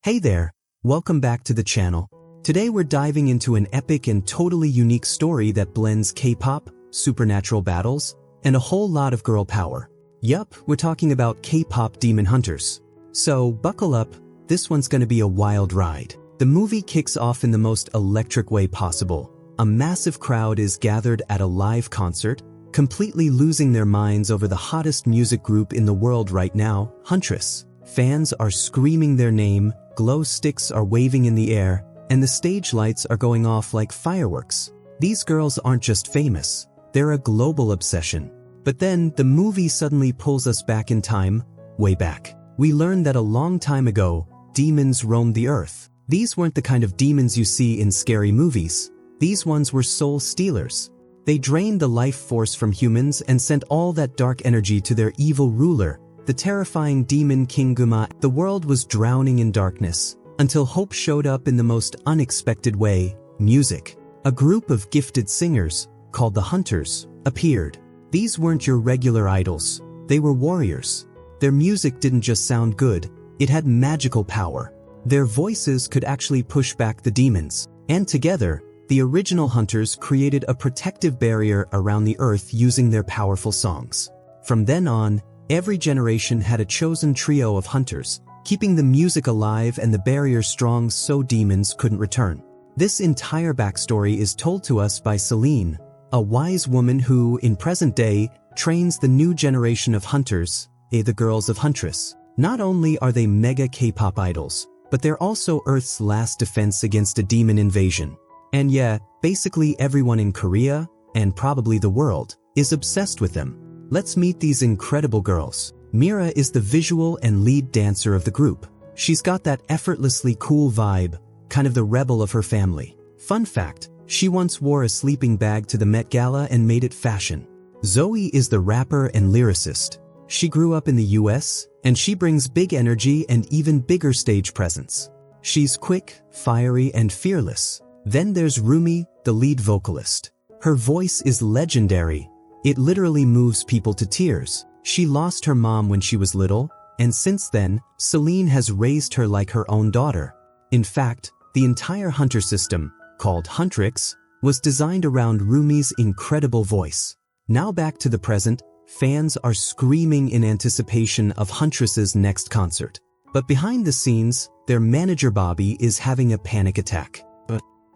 Hey there, welcome back to the channel. Today we're diving into an epic and totally unique story that blends K-pop, supernatural battles, and a whole lot of girl power. Yup, we're talking about K-pop Demon Hunters. So buckle up, this one's gonna be a wild ride. The movie kicks off in the most electric way possible. A massive crowd is gathered at a live concert, completely losing their minds over the hottest music group in the world right now, Huntress. Fans are screaming their name, glow sticks are waving in the air, and the stage lights are going off like fireworks. These girls aren't just famous, they're a global obsession. But then, the movie suddenly pulls us back in time, way back. We learn that a long time ago, demons roamed the earth. These weren't the kind of demons you see in scary movies. These ones were soul stealers. They drained the life force from humans and sent all that dark energy to their evil ruler, the terrifying demon King Guma. The world was drowning in darkness, until hope showed up in the most unexpected way, music. A group of gifted singers, called the Hunters, appeared. These weren't your regular idols, they were warriors. Their music didn't just sound good, it had magical power. Their voices could actually push back the demons, and together, the original Hunters created a protective barrier around the earth using their powerful songs. From then on, every generation had a chosen trio of hunters, keeping the music alive and the barrier strong so demons couldn't return. This entire backstory is told to us by Celine, a wise woman who, in present day, trains the new generation of hunters, the girls of Huntress. Not only are they mega K-pop idols, but they're also Earth's last defense against a demon invasion. And yeah, basically everyone in Korea, and probably the world, is obsessed with them. Let's meet these incredible girls. Mira is the visual and lead dancer of the group. She's got that effortlessly cool vibe, kind of the rebel of her family. Fun fact, she once wore a sleeping bag to the Met Gala and made it fashion. Zoe is the rapper and lyricist. She grew up in the US, and she brings big energy and even bigger stage presence. She's quick, fiery, and fearless. Then there's Roomie, the lead vocalist. Her voice is legendary. It literally moves people to tears. She lost her mom when she was little, and since then, Celine has raised her like her own daughter. In fact, the entire Hunter system, called Huntrix, was designed around Roomie's incredible voice. Now back to the present, fans are screaming in anticipation of Huntress's next concert. But behind the scenes, their manager Bobby is having a panic attack.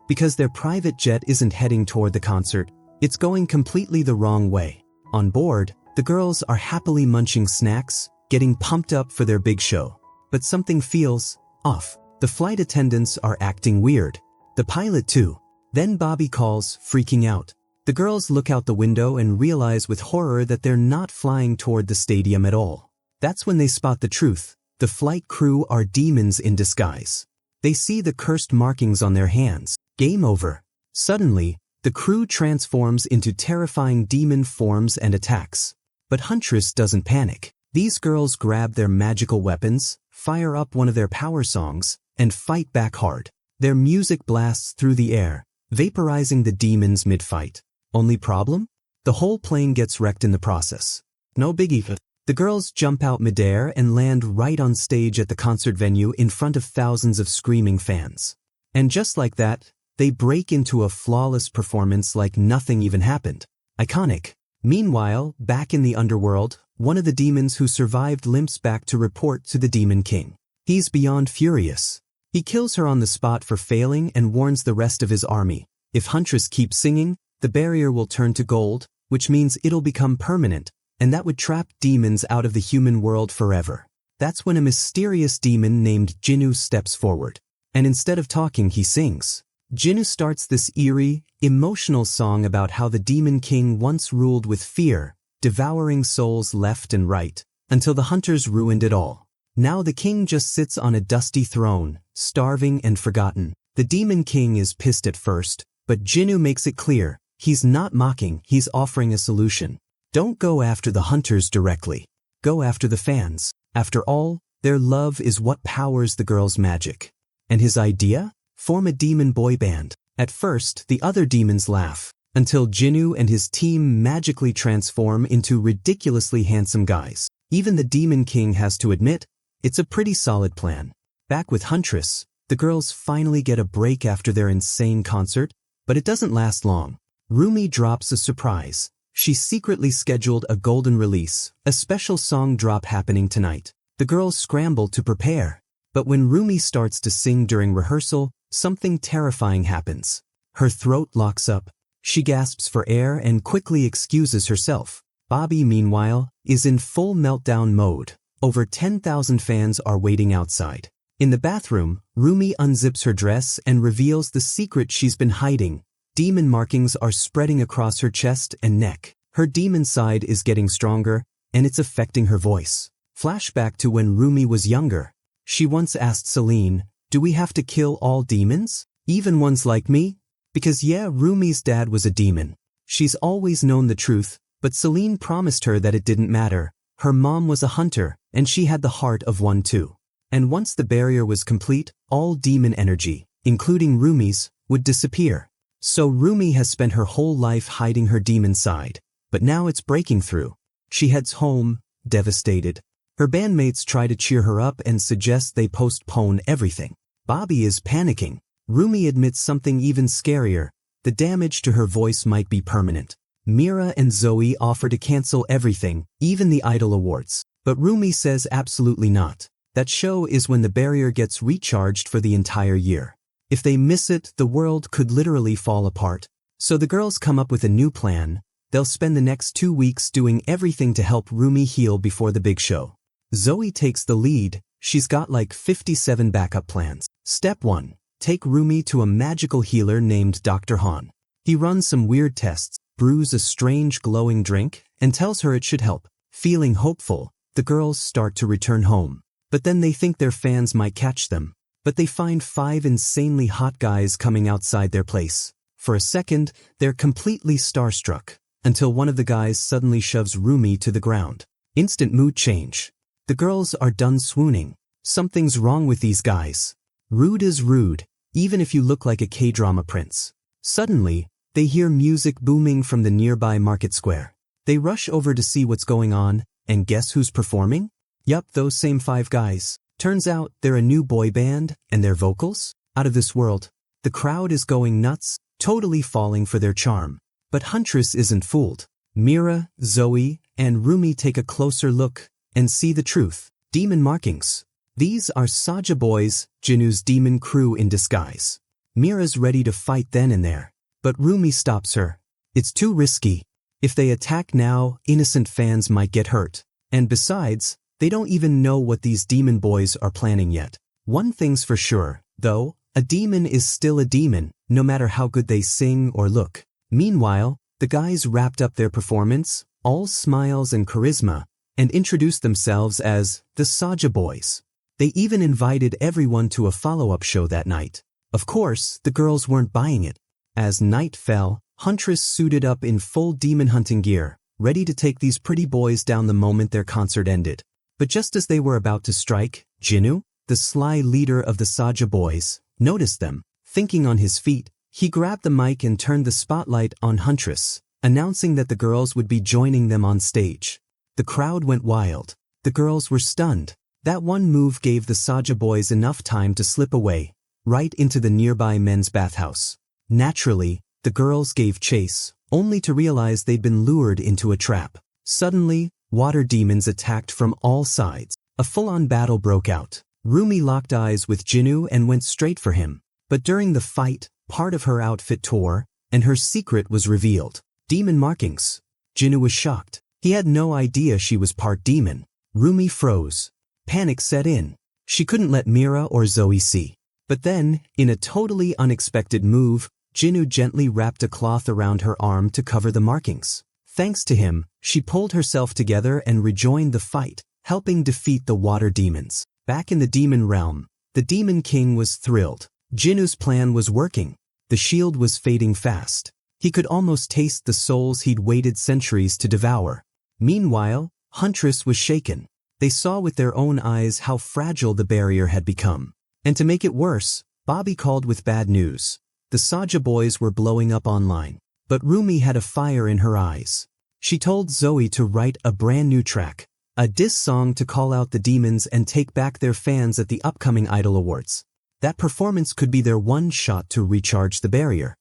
Because their private jet isn't heading toward the concert, it's going completely the wrong way. On board, the girls are happily munching snacks, getting pumped up for their big show. But something feels off. The flight attendants are acting weird. The pilot too. Then Bobby calls, freaking out. The girls look out the window and realize with horror that they're not flying toward the stadium at all. That's when they spot the truth. The flight crew are demons in disguise. They see the cursed markings on their hands. Game over. Suddenly, the crew transforms into terrifying demon forms and attacks. But Huntress doesn't panic. These girls grab their magical weapons, fire up one of their power songs, and fight back hard. Their music blasts through the air, vaporizing the demons mid-fight. Only problem? The whole plane gets wrecked in the process. No biggie. The girls jump out midair and land right on stage at the concert venue in front of thousands of screaming fans. And just like that, they break into a flawless performance like nothing even happened. Iconic. Meanwhile, back in the underworld, one of the demons who survived limps back to report to the Demon King. He's beyond furious. He kills her on the spot for failing and warns the rest of his army. If Huntress keeps singing, the barrier will turn to gold, which means it'll become permanent, and that would trap demons out of the human world forever. That's when a mysterious demon named Jinu steps forward. And instead of talking, he sings. Jinu starts this eerie, emotional song about how the Demon King once ruled with fear, devouring souls left and right, until the hunters ruined it all. Now the king just sits on a dusty throne, starving and forgotten. The Demon King is pissed at first, but Jinu makes it clear, he's not mocking, he's offering a solution. Don't go after the hunters directly. Go after the fans. After all, their love is what powers the girls' magic. And his idea? Form a demon boy band. At first, the other demons laugh, until Jinu and his team magically transform into ridiculously handsome guys. Even the Demon King has to admit, it's a pretty solid plan. Back with Huntress, the girls finally get a break after their insane concert, but it doesn't last long. Roomie drops a surprise. She secretly scheduled a golden release, a special song drop happening tonight. The girls scramble to prepare, but when Roomie starts to sing during rehearsal, something terrifying happens. Her throat locks up. She gasps for air and quickly excuses herself. Bobby, meanwhile, is in full meltdown mode. Over 10,000 fans are waiting outside. In the bathroom, Roomie unzips her dress and reveals the secret she's been hiding. Demon markings are spreading across her chest and neck. Her demon side is getting stronger, and it's affecting her voice. Flashback to when Roomie was younger. She once asked Celine, "Do we have to kill all demons? Even ones like me?" Because yeah, Roomie's dad was a demon. She's always known the truth, but Celine promised her that it didn't matter. Her mom was a hunter, and she had the heart of one too. And once the barrier was complete, all demon energy, including Roomie's, would disappear. So Roomie has spent her whole life hiding her demon side, but now it's breaking through. She heads home, devastated. Her bandmates try to cheer her up and suggest they postpone everything. Bobby is panicking. Roomie admits something even scarier. The damage to her voice might be permanent. Mira and Zoe offer to cancel everything, even the Idol Awards. But Roomie says absolutely not. That show is when the barrier gets recharged for the entire year. If they miss it, the world could literally fall apart. So the girls come up with a new plan. They'll spend the next 2 weeks doing everything to help Roomie heal before the big show. Zoe takes the lead. She's got like 57 backup plans. Step 1. Take Roomie to a magical healer named Dr. Han. He runs some weird tests, brews a strange glowing drink, and tells her it should help. Feeling hopeful, the girls start to return home. But then they think their fans might catch them. But they find 5 insanely hot guys coming outside their place. For a second, they're completely starstruck, until one of the guys suddenly shoves Roomie to the ground. Instant mood change. The girls are done swooning. Something's wrong with these guys. Rude is rude, even if you look like a K-drama prince. Suddenly, they hear music booming from the nearby market square. They rush over to see what's going on, and guess who's performing? Yup, those same 5 guys. Turns out they're a new boy band, and their vocals? Out of this world. The crowd is going nuts, totally falling for their charm. But Huntress isn't fooled. Mira, Zoe, and Roomie take a closer look and see the truth. Demon markings. These are Saja boys, Jinu's demon crew in disguise. Mira's ready to fight then and there. But Roomie stops her. It's too risky. If they attack now, innocent fans might get hurt. And besides, they don't even know what these demon boys are planning yet. One thing's for sure, though, a demon is still a demon, no matter how good they sing or look. Meanwhile, the guys wrapped up their performance, all smiles and charisma, and introduced themselves as the Saja Boys. They even invited everyone to a follow-up show that night. Of course, the girls weren't buying it. As night fell, Huntress suited up in full demon hunting gear, ready to take these pretty boys down the moment their concert ended. But just as they were about to strike, Jinu, the sly leader of the Saja Boys, noticed them. Thinking on his feet, he grabbed the mic and turned the spotlight on Huntress, announcing that the girls would be joining them on stage. The crowd went wild. The girls were stunned. That one move gave the Saja Boys enough time to slip away, right into the nearby men's bathhouse. Naturally, the girls gave chase, only to realize they'd been lured into a trap. Suddenly, water demons attacked from all sides. A full-on battle broke out. Roomie locked eyes with Jinu and went straight for him. But during the fight, part of her outfit tore, and her secret was revealed. Demon markings. Jinu was shocked. He had no idea she was part demon. Roomie froze. Panic set in. She couldn't let Mira or Zoe see. But then, in a totally unexpected move, Jinu gently wrapped a cloth around her arm to cover the markings. Thanks to him, she pulled herself together and rejoined the fight, helping defeat the water demons. Back in the demon realm, the Demon King was thrilled. Jinu's plan was working. The shield was fading fast. He could almost taste the souls he'd waited centuries to devour. Meanwhile, Huntress was shaken. They saw with their own eyes how fragile the barrier had become. And to make it worse, Bobby called with bad news. The Saja Boys were blowing up online. But Roomie had a fire in her eyes. She told Zoe to write a brand new track, a diss song to call out the demons and take back their fans at the upcoming Idol Awards. That performance could be their one shot to recharge the barrier.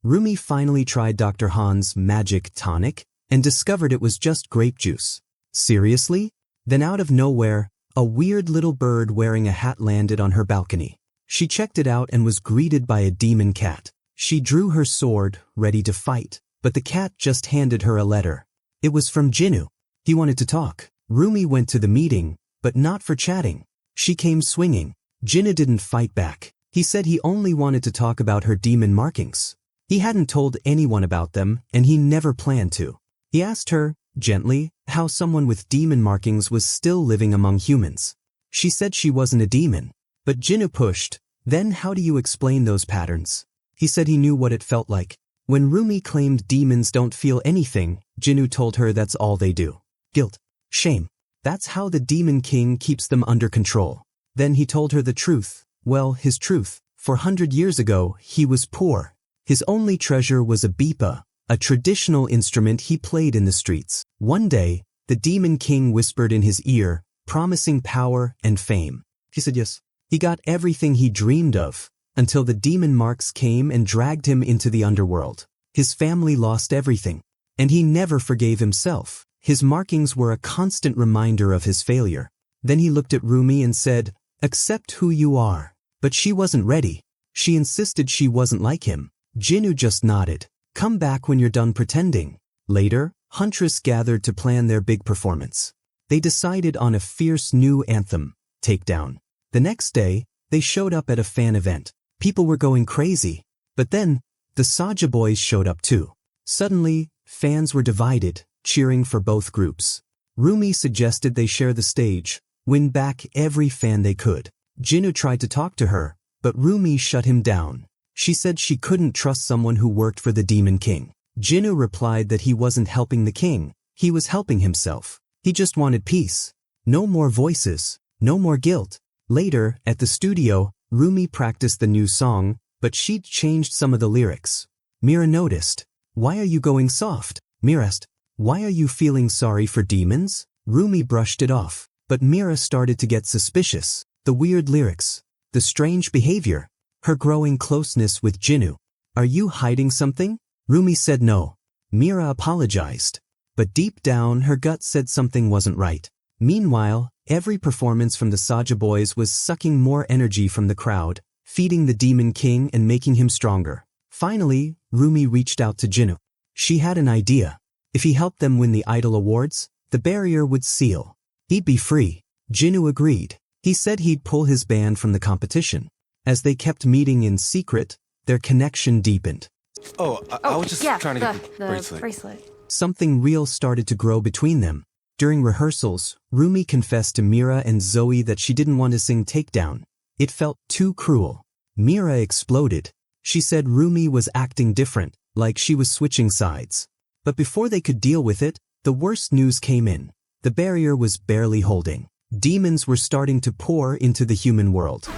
Roomie finally tried Dr. Han's magic tonic and discovered it was just grape juice. Seriously? Then out of nowhere, a weird little bird wearing a hat landed on her balcony. She checked it out and was greeted by a demon cat. She drew her sword, ready to fight, but the cat just handed her a letter. It was from Jinu. He wanted to talk. Roomie went to the meeting, but not for chatting. She came swinging. Jinu didn't fight back. He said he only wanted to talk about her demon markings. He hadn't told anyone about them, and he never planned to. He asked her, gently, how someone with demon markings was still living among humans. She said she wasn't a demon. But Jinu pushed. Then how do you explain those patterns? He said he knew what it felt like. When Roomie claimed demons don't feel anything, Jinu told her that's all they do. Guilt. Shame. That's how the Demon King keeps them under control. Then he told her the truth. Well, his truth. 400 years ago, he was poor. His only treasure was a bipa, a traditional instrument he played in the streets. One day, the Demon King whispered in his ear, promising power and fame. He said yes. He got everything he dreamed of, until the demon marks came and dragged him into the underworld. His family lost everything, and he never forgave himself. His markings were a constant reminder of his failure. Then he looked at Roomie and said, accept who you are. But she wasn't ready. She insisted she wasn't like him. Jinu just nodded. Come back when you're done pretending. Later, Huntress gathered to plan their big performance. They decided on a fierce new anthem, Takedown. The next day, they showed up at a fan event. People were going crazy. But then, the Saja boys showed up too. Suddenly, fans were divided, cheering for both groups. Roomie suggested they share the stage, win back every fan they could. Jinu tried to talk to her, but Roomie shut him down. She said she couldn't trust someone who worked for the Demon King. Jinu replied that he wasn't helping the king, he was helping himself. He just wanted peace. No more voices, no more guilt. Later, at the studio, Roomie practiced the new song, but she'd changed some of the lyrics. Mira noticed. Why are you going soft? Mira asked. Why are you feeling sorry for demons? Roomie brushed it off, but Mira started to get suspicious. The weird lyrics, the strange behavior, her growing closeness with Jinu. Are you hiding something? Roomie said no. Mira apologized, but deep down her gut said something wasn't right. Meanwhile, every performance from the Saja boys was sucking more energy from the crowd, feeding the Demon King and making him stronger. Finally, Roomie reached out to Jinu. She had an idea. If he helped them win the Idol Awards, the barrier would seal. He'd be free. Jinu agreed. He said he'd pull his band from the competition. As they kept meeting in secret, their connection deepened. I was just trying to get the bracelet. Something real started to grow between them. During rehearsals, Roomie confessed to Mira and Zoe that she didn't want to sing Takedown. It felt too cruel. Mira exploded. She said Roomie was acting different, like she was switching sides. But before they could deal with it, the worst news came in. The barrier was barely holding. Demons were starting to pour into the human world.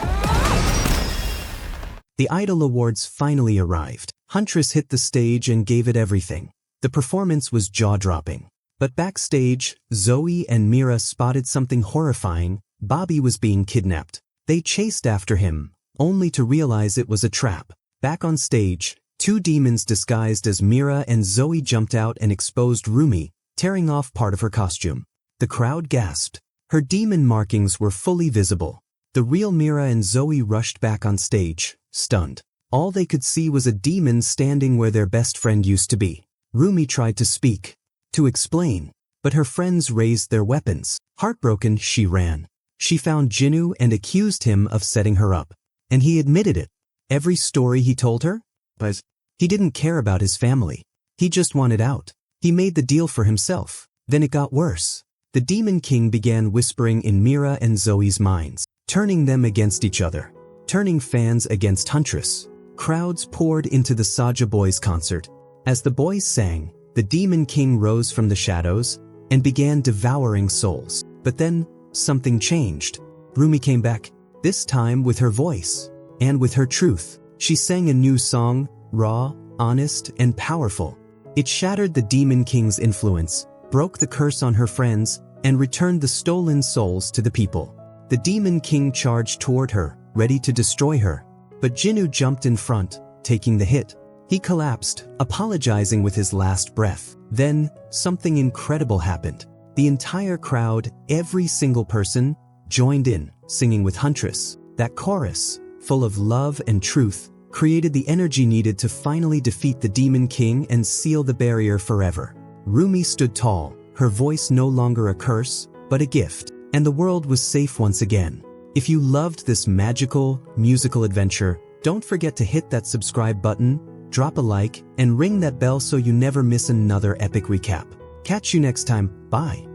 The Idol Awards finally arrived. Huntress hit the stage and gave it everything. The performance was jaw-dropping. But backstage, Zoe and Mira spotted something horrifying. Bobby was being kidnapped. They chased after him, only to realize it was a trap. Back on stage, two demons disguised as Mira and Zoe jumped out and exposed Roomie, tearing off part of her costume. The crowd gasped. Her demon markings were fully visible. The real Mira and Zoe rushed back on stage, stunned. All they could see was a demon standing where their best friend used to be. Roomie tried to speak, to explain, but her friends raised their weapons. Heartbroken, she ran. She found Jinu and accused him of setting her up. And he admitted it. Every story he told her? But he didn't care about his family. He just wanted out. He made the deal for himself. Then it got worse. The Demon King began whispering in Mira and Zoe's minds, turning them against each other, turning fans against Huntress. Crowds poured into the Saja Boys concert. As the boys sang, the Demon King rose from the shadows and began devouring souls. But then, something changed. Roomie came back, this time with her voice, and with her truth. She sang a new song, raw, honest, and powerful. It shattered the Demon King's influence, broke the curse on her friends, and returned the stolen souls to the people. The Demon King charged toward her, ready to destroy her. But Jinu jumped in front, taking the hit. He collapsed, apologizing with his last breath. Then, something incredible happened. The entire crowd, every single person, joined in, singing with Huntress. That chorus, full of love and truth, created the energy needed to finally defeat the Demon King and seal the barrier forever. Roomie stood tall, her voice no longer a curse, but a gift, and the world was safe once again. If you loved this magical, musical adventure, don't forget to hit that subscribe button, drop a like, and ring that bell so you never miss another epic recap. Catch you next time, bye.